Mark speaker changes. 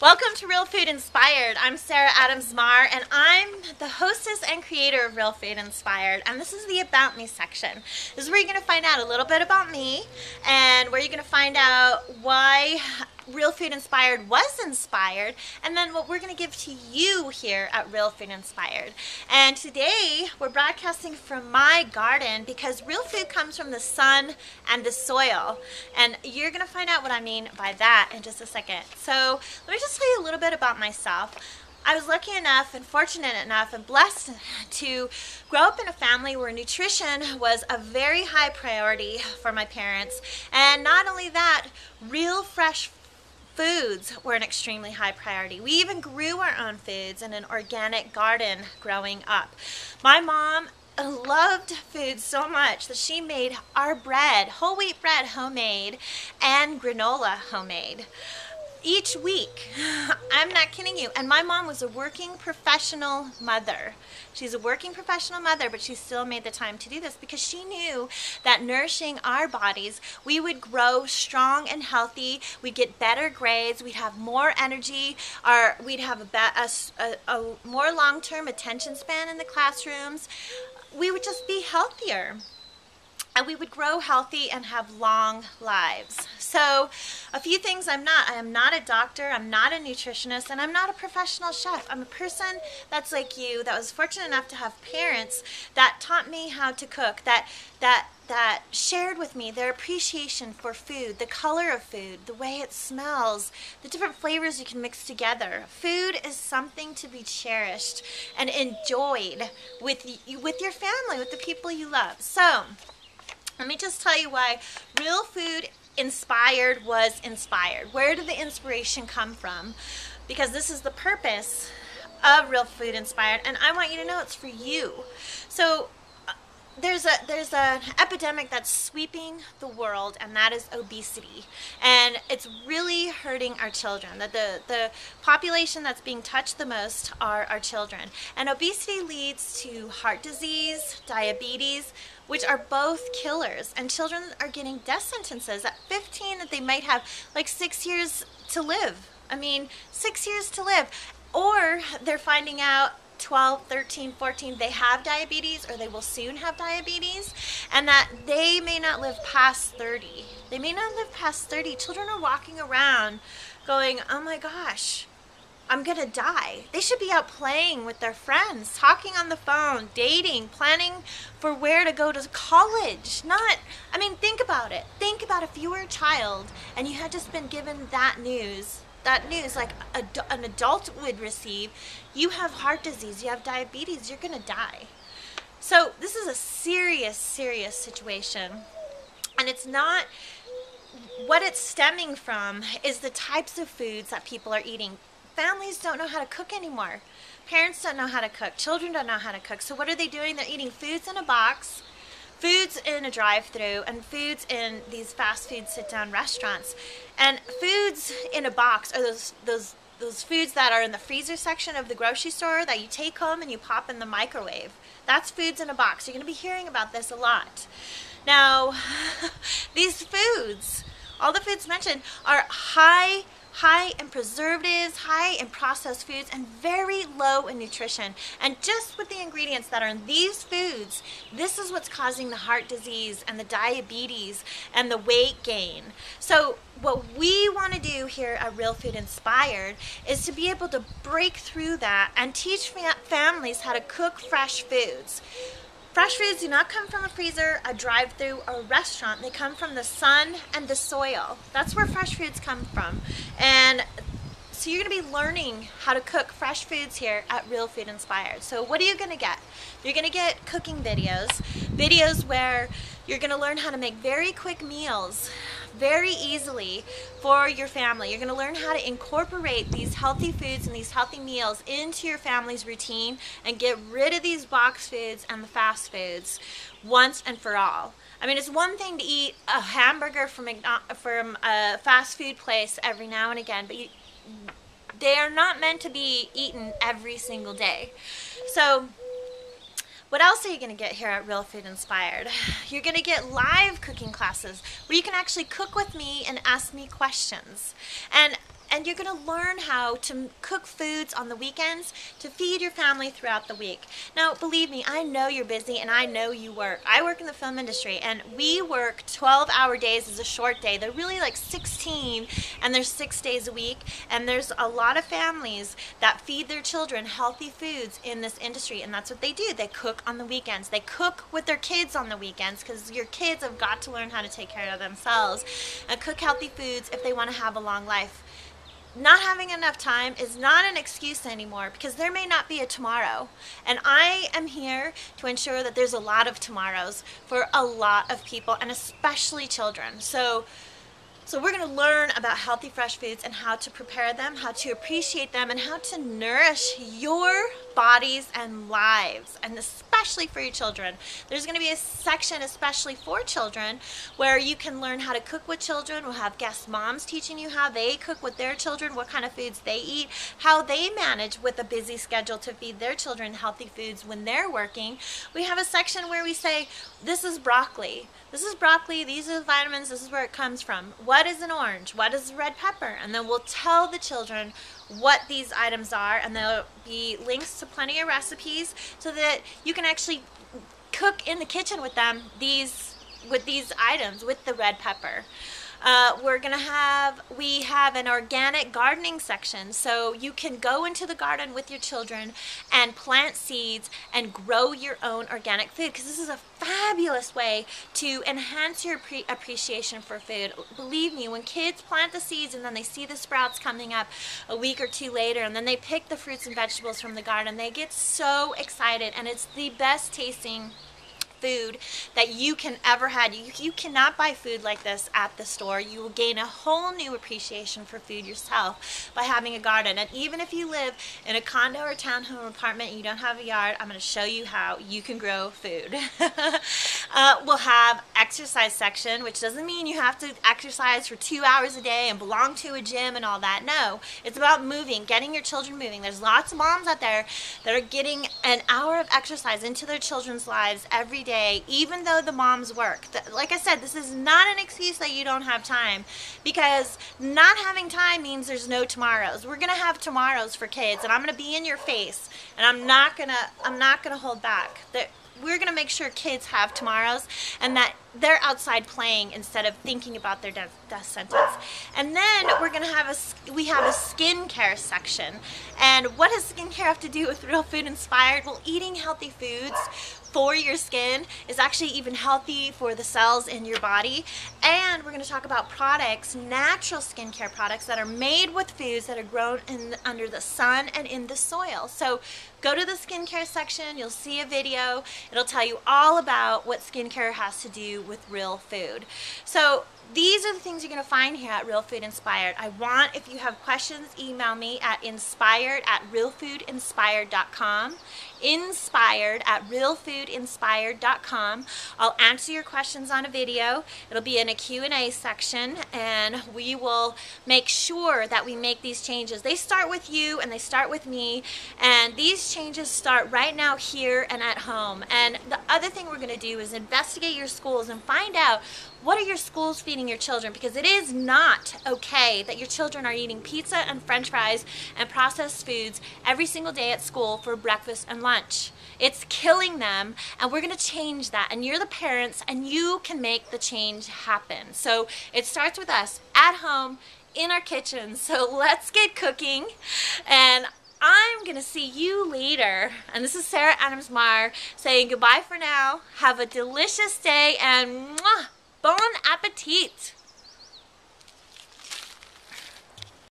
Speaker 1: Welcome to Real Food Inspired. I'm Sarah Adams-Marr, and I'm the hostess and creator of Real Food Inspired. And this is the About Me section. This is where you're going to find out a little bit about me, and where you're going to find out why Real Food Inspired was inspired, and then what we're going to give to you here at Real Food Inspired. And today we're broadcasting from my garden because real food comes from the sun and the soil, and you're going to find out what I mean by that in just a second. So let me just tell you a little bit about myself. I was lucky enough and fortunate enough and blessed to grow up in a family where nutrition was a very high priority for my parents. And not only that, real fresh foods were an extremely high priority. We even grew our own foods in an organic garden growing up. My mom loved food so much that she made our bread, whole wheat bread, homemade, and granola homemade each week. I'm not kidding you. And my mom was a working professional mother. She's a working professional mother, but she still made the time to do this because she knew that nourishing our bodies, we would grow strong and healthy, we'd get better grades, we'd have more energy, we'd have a more long-term attention span in the classrooms. We would just be healthier. And we would grow healthy and have long lives. So a few things I'm not. I am not a doctor, I'm not a nutritionist, and I'm not a professional chef. I'm a person that's like you, that was fortunate enough to have parents that taught me how to cook, that shared with me their appreciation for food, the color of food, the way it smells, the different flavors you can mix together. Food is something to be cherished and enjoyed with your family, with the people you love. So let me just tell you why Real Food Inspired was inspired. Where did the inspiration come from? Because this is the purpose of Real Food Inspired, and I want you to know it's for you. So there's an epidemic that's sweeping the world, and that is obesity, and it's really hurting our children. The population that's being touched the most are our children, and obesity leads to heart disease, diabetes, which are both killers, and children are getting death sentences at 15 that they might have like 6 years to live. I mean, 6 years to live, or they're finding out 12, 13, 14, they have diabetes, or they will soon have diabetes, and that they may not live past 30. They may not live past 30. Children are walking around going, oh my gosh, I'm gonna die. They should be out playing with their friends, talking on the phone, dating, planning for where to go to college. I mean, think about it. Think about if you were a child and you had just been given that news like an adult would receive. You have heart disease, you have diabetes, you're gonna die. So this is a serious, serious situation. And it's not, what it's stemming from is the types of foods that people are eating. Families don't know how to cook anymore. Parents don't know how to cook. Children don't know how to cook. So what are they doing? They're eating foods in a box, foods in a drive-thru, and foods in these fast food sit-down restaurants. And foods in a box are those foods that are in the freezer section of the grocery store that you take home and you pop in the microwave. That's foods in a box. You're going to be hearing about this a lot. Now, these foods, all the foods mentioned, are high in preservatives, high in processed foods, and very low in nutrition. And just with the ingredients that are in these foods, this is what's causing the heart disease and the diabetes and the weight gain. So what we want to do here at Real Food Inspired is to be able to break through that and teach families how to cook fresh foods. Fresh foods do not come from a freezer, a drive-thru, or a restaurant. They come from the sun and the soil. That's where fresh foods come from. And so you're going to be learning how to cook fresh foods here at Real Food Inspired. So what are you going to get? You're going to get cooking videos where you're going to learn how to make very quick meals very easily for your family. You're going to learn how to incorporate these healthy foods and these healthy meals into your family's routine and get rid of these box foods and the fast foods once and for all. I mean, it's one thing to eat a hamburger from a fast food place every now and again, but they are not meant to be eaten every single day. So what else are you going to get here at Real Food Inspired? You're going to get live cooking classes where you can actually cook with me and ask me questions. And And you're going to learn how to cook foods on the weekends to feed your family throughout the week. Now, believe me, I know you're busy and I know you work. I work in the film industry and we work 12-hour days as a short day. They're really like 16 and there's 6 days a week. And there's a lot of families that feed their children healthy foods in this industry, and that's what they do. They cook on the weekends. They cook with their kids on the weekends because your kids have got to learn how to take care of themselves and cook healthy foods if they want to have a long life. Not having enough time is not an excuse anymore because there may not be a tomorrow. And I am here to ensure that there's a lot of tomorrows for a lot of people, and especially children. So we're going to learn about healthy fresh foods and how to prepare them, how to appreciate them, and how to nourish your bodies and lives, and especially for your children. There's going to be a section especially for children where you can learn how to cook with children. We'll have guest moms teaching you how they cook with their children, what kind of foods they eat, how they manage with a busy schedule to feed their children healthy foods when they're working. We have a section where we say, this is broccoli. This is broccoli, these are the vitamins, this is where it comes from. What is an orange? What is red pepper? And then we'll tell the children what these items are, and there'll be links to plenty of recipes so that you can actually cook in the kitchen with them with these items, with the red pepper. We have an organic gardening section, so you can go into the garden with your children and plant seeds and grow your own organic food, because this is a fabulous way to enhance your appreciation for food. Believe me, when kids plant the seeds and then they see the sprouts coming up a week or two later, and then they pick the fruits and vegetables from the garden, they get so excited, and it's the best tasting food that you can ever had. You cannot buy food like this at the store. You will gain a whole new appreciation for food yourself by having a garden. And even if you live in a condo or townhome apartment and you don't have a yard, I'm going to show you how you can grow food. We'll have exercise section, which doesn't mean you have to exercise for 2 hours a day and belong to a gym and all that. No, it's about moving, getting your children moving. There's lots of moms out there that are getting an hour of exercise into their children's lives every day, even though the moms work. Like I said, this is not an excuse that you don't have time, because not having time means there's no tomorrows. We're gonna have tomorrows for kids, and I'm gonna be in your face, and I'm not gonna hold back. We're gonna make sure kids have tomorrows, and that they're outside playing instead of thinking about their death sentence. And then we have a skincare section. And what does skincare have to do with Real Food Inspired? Well, eating healthy foods for your skin is actually even healthy for the cells in your body. And we're going to talk about products, natural skincare products that are made with foods that are grown under the sun and in the soil. So go to the skincare section, you'll see a video. It'll tell you all about what skincare has to do with real food. So these are the things you're going to find here at Real Food Inspired. If you have questions, email me at inspired@realfoodinspired.com. inspired@realfoodinspired.com. I'll answer your questions on a video. It'll be in a Q&A section, and we will make sure that we make these changes. They start with you and they start with me, and these changes start right now here and at home. And the other thing we're going to do is investigate your schools and find out, what are your schools feeding your children? Because it is not okay that your children are eating pizza and french fries and processed foods every single day at school for breakfast and lunch. It's killing them, and we're going to change that. And you're the parents, and you can make the change happen. So it starts with us at home in our kitchen. So let's get cooking, and I'm going to see you later. And this is Sarah Adams Marr saying goodbye for now. Have a delicious day, and mwah!